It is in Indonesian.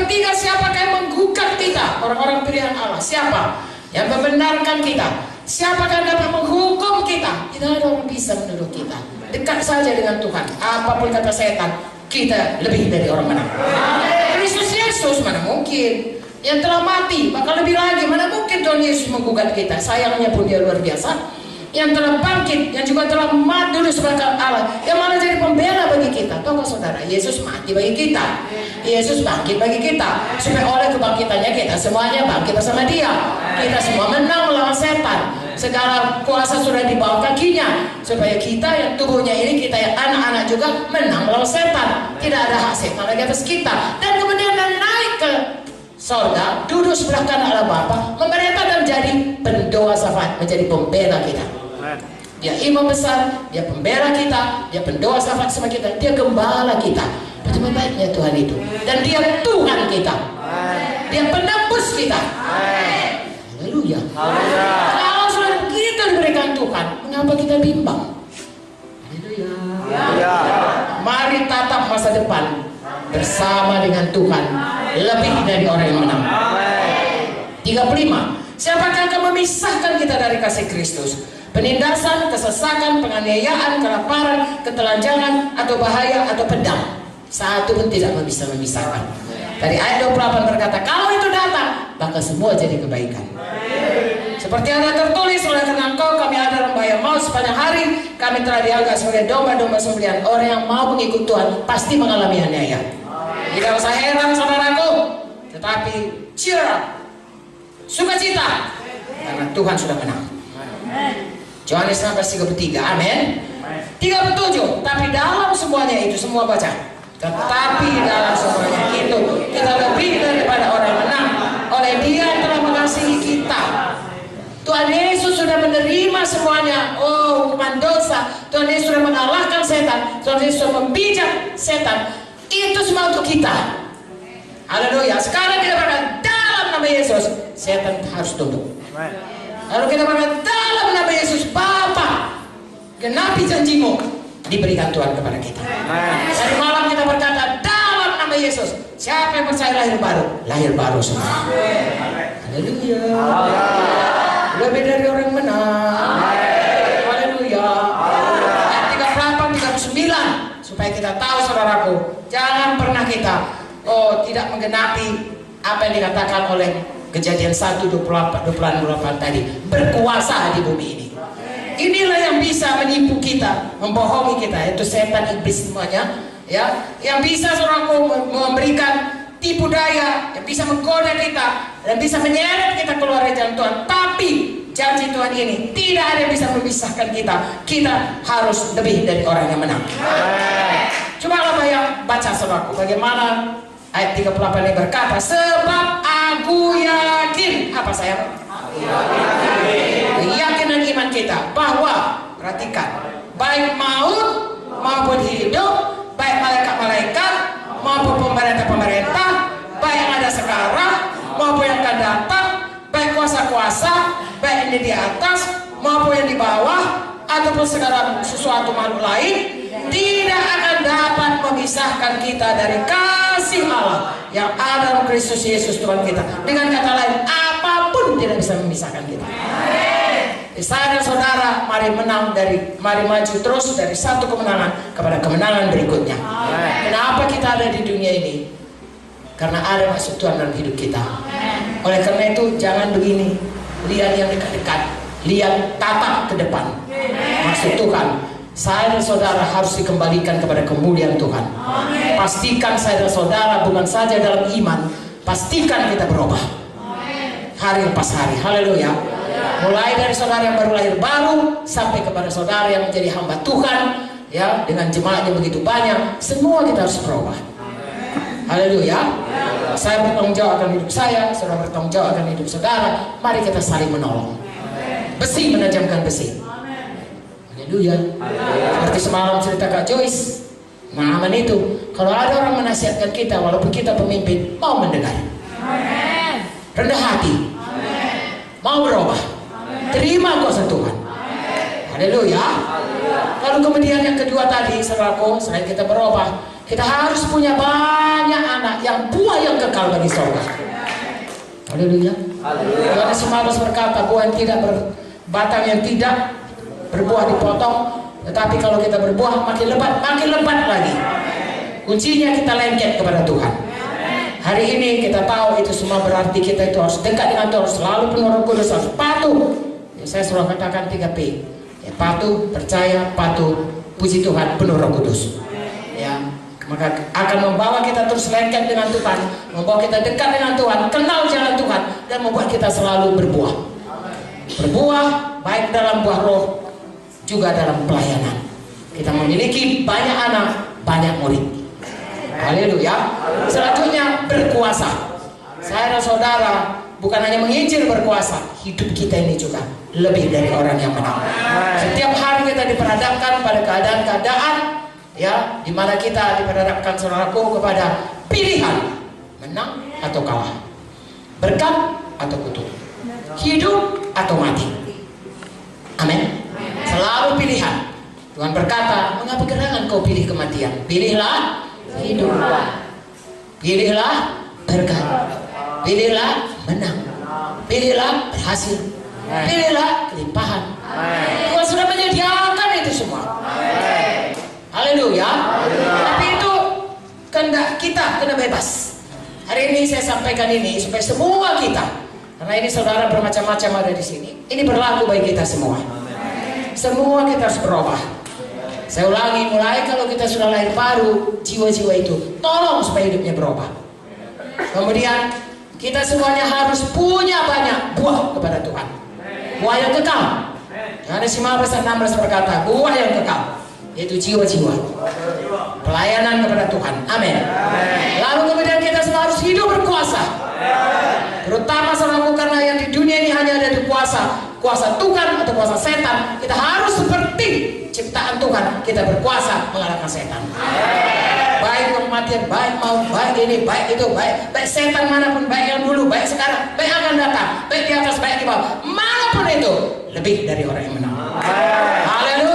ketiga, siapakah yang menggugat kita? Orang-orang pilihan Allah. Siapa yang membenarkan kita? Siapakah yang dapat menghukum kita? Tidak ada orang bisa menuduh kita. Dekat saja dengan Tuhan. Apapun kata setan, kita lebih dari orang menang. Kristus Yesus mana mungkin? Yang telah mati, bakal lebih lagi. Mana mungkin Tuhan Yesus menggugat kita? Sayangnya pun dia luar biasa. Yang telah bangkit, yang juga telah mati dulu sebagai Allah, yang malah jadi pembela bagi kita. Tahu saudara, Yesus mati bagi kita, Yesus bangkit bagi kita, supaya oleh kebangkitannya kita semuanya bangkit bersama Dia. Kita semua menang melawan setan. Segala kuasa sudah di bawah kakinya, supaya kita yang tubuhnya ini, kita yang anak-anak juga menang melawan setan. Tidak ada hak setan lagi atas kita. Dan kemudian naik ke sorga, duduk sebelah kanan Allah Bapa, memerintah dan jadi pendoa syafaat, menjadi pembela kita. Dia imam besar, dia pembela kita, dia pendoa syafaat sama kita, dia gembala kita. Betapa baiknya Tuhan itu. Dan dia Tuhan kita, dia penebus kita. Haleluya. Kalau sudah begitu diberikan Tuhan, mengapa kita bimbang? Haleluya. Mari tatap masa depan bersama dengan Tuhan, lebih dari orang yang menang. 35. Siapakah akan memisahkan kita dari kasih Kristus? Penindasan, kesesakan, penganiayaan, kelaparan, ketelanjangan, atau bahaya, atau pedang. Satu pun tidak bisa memisahkan. Tadi ayat 28 berkata, kalau itu datang, maka semua jadi kebaikan. Seperti ada tertulis, oleh karena Engkau kami ada dalam bahaya maut sepanjang hari, kami telah dianggap sebagai domba-domba sembelihan. Orang yang mau mengikut Tuhan pasti mengalami aniaya. Tidak usah heran saudaraku, tetapi cheer up, sukacita, karena Tuhan sudah menang. Yohanes 16:33, amin. 37, tapi dalam semuanya itu, semua baca, tetapi dalam semuanya itu kita lebih daripada orang yang menang oleh Dia yang telah mengasihi kita. Tuhan Yesus sudah menerima semuanya. Oh, hukuman dosa. Tuhan Yesus sudah mengalahkan setan. Tuhan Yesus sudah membijak setan. Itu semua untuk kita. Haleluya. Sekarang kita berkata dalam nama Yesus, setan harus tunduk. Lalu kita berkata dalam nama Yesus, Bapa, genapi janjimu, diberikan Tuhan kepada kita. Dari malam kita berkata dalam nama Yesus, siapa yang percaya lahir baru semua. Haleluya. Lebih dari orang menang. Haleluya. Ayat 38, 39, supaya kita tahu saudaraku, jangan pernah kita tidak menggenapi apa yang dikatakan oleh Kejadian 1, 28 tadi, berkuasa di bumi ini. Inilah yang bisa menipu kita, membohongi kita, yaitu setan, iblis semuanya, ya, yang bisa saudaraku memberikan tipu daya, yang bisa menggoda kita dan bisa menyeret kita keluar dari jalan Tuhan. Tapi janji Tuhan ini tidak ada yang bisa memisahkan kita. Kita harus lebih dari orang yang menang. Coba baca saudaraku, bagaimana ayat 38 ini berkata, sebab aku yakin, apa sayang? Keyakinan iman kita bahwa, perhatikan, baik maut maupun hidup, baik malaikat-malaikat maupun pemerintah-pemerintah, baik yang ada sekarang maupun yang akan datang, baik kuasa-kuasa, baik yang di atas maupun yang di bawah, ataupun segala sesuatu makhluk lain, tidak akan dapat memisahkan kita dari kasih Allah yang ada dalam Kristus Yesus Tuhan kita. Dengan kata lain, apapun tidak bisa memisahkan kita. Saya dan saudara, mari maju terus dari satu kemenangan kepada kemenangan berikutnya. Kenapa kita ada di dunia ini? Karena ada maksud Tuhan dalam hidup kita. Oleh karena itu, jangan begini, lihat yang dekat-dekat, lihat tatap ke depan. Maksud Tuhan, saya dan saudara harus dikembalikan kepada kemuliaan Tuhan. Pastikan saya dan saudara bukan saja dalam iman, pastikan kita berubah hari lepas hari. Haleluya. Mulai dari saudara yang baru lahir baru sampai kepada saudara yang menjadi hamba Tuhan, ya, dengan jemaatnya begitu banyak, semua kita harus berubah. Haleluya. Saya bertanggung jawab akan hidup saya, saudara bertanggung jawab akan hidup saudara. Mari kita saling menolong. Besi menajamkan besi. Haleluya. Seperti semalam cerita Kak Joyce, pengalaman itu, kalau ada orang menasihatkan kita, walaupun kita pemimpin, mau mendengar, rendah hati, mau berubah, terima kuasa Tuhan. Haleluya. Lalu kemudian yang kedua tadi, saudaraku, selain kita berubah, Kita harus punya banyak anak yang buah yang kekal bagi surga. Haleluya. Yohanes 15 berkata, buah yang tidak batang yang tidak berbuah dipotong, tetapi kalau kita berbuah makin lebat lagi. Kuncinya kita lengket kepada Tuhan. Hari ini kita tahu itu semua berarti kita itu harus dekat dengan Tuhan, selalu penuh Roh Kudus, harus patuh. Ya, saya selalu katakan 3P. Ya, patuh, percaya, patuh, puji Tuhan, penuh Roh Kudus. Ya, maka akan membawa kita terus lengket dengan Tuhan, membawa kita dekat dengan Tuhan, kenal jalan Tuhan, dan membuat kita selalu berbuah. Berbuah baik dalam buah roh, juga dalam pelayanan. Kita memiliki banyak anak, banyak murid. Haleluya. Selanjutnya berkuasa. Saya dan saudara bukan hanya menginjil berkuasa, hidup kita ini juga lebih dari orang yang menang. Setiap hari kita diperhadapkan pada keadaan-keadaan, ya, di mana kita diperhadapkan, saudaraku, kepada pilihan menang atau kalah, berkat atau kutuk, hidup atau mati. Amin. Selalu pilihan. Tuhan berkata, mengapa gerangan kau pilih kematian? Pilihlah hidup, pilihlah berkat, pilihlah menang, pilihlah berhasil, pilihlah kelimpahan. Tuhan sudah menyediakan itu semua. Haleluya. Tapi itu kehendak kita, kena bebas. Hari ini saya sampaikan ini supaya semua kita, karena ini saudara bermacam-macam ada di sini, ini berlaku bagi kita semua. Semua kita harus berubah. Saya ulangi, mulai kalau kita sudah lahir baru, jiwa-jiwa itu tolong supaya hidupnya berubah. Kemudian kita semuanya harus punya banyak buah kepada Tuhan, buah yang kekal. Yohanes 15:16 berkata, buah yang kekal, yaitu jiwa-jiwa, pelayanan kepada Tuhan. Amin. Lalu kemudian kita semua harus hidup berkuasa, terutama saudaraku, karena yang di dunia ini hanya ada di kuasa Tuhan atau kuasa setan. Kita harus seperti ciptaan Tuhan, kita berkuasa mengalahkan setan. Baik kematian, baik maut, baik ini, baik itu, baik setan manapun, baik yang dulu, baik sekarang, baik akan datang, baik di atas, baik di bawah, manapun itu, lebih dari orang yang menang. Haleluya.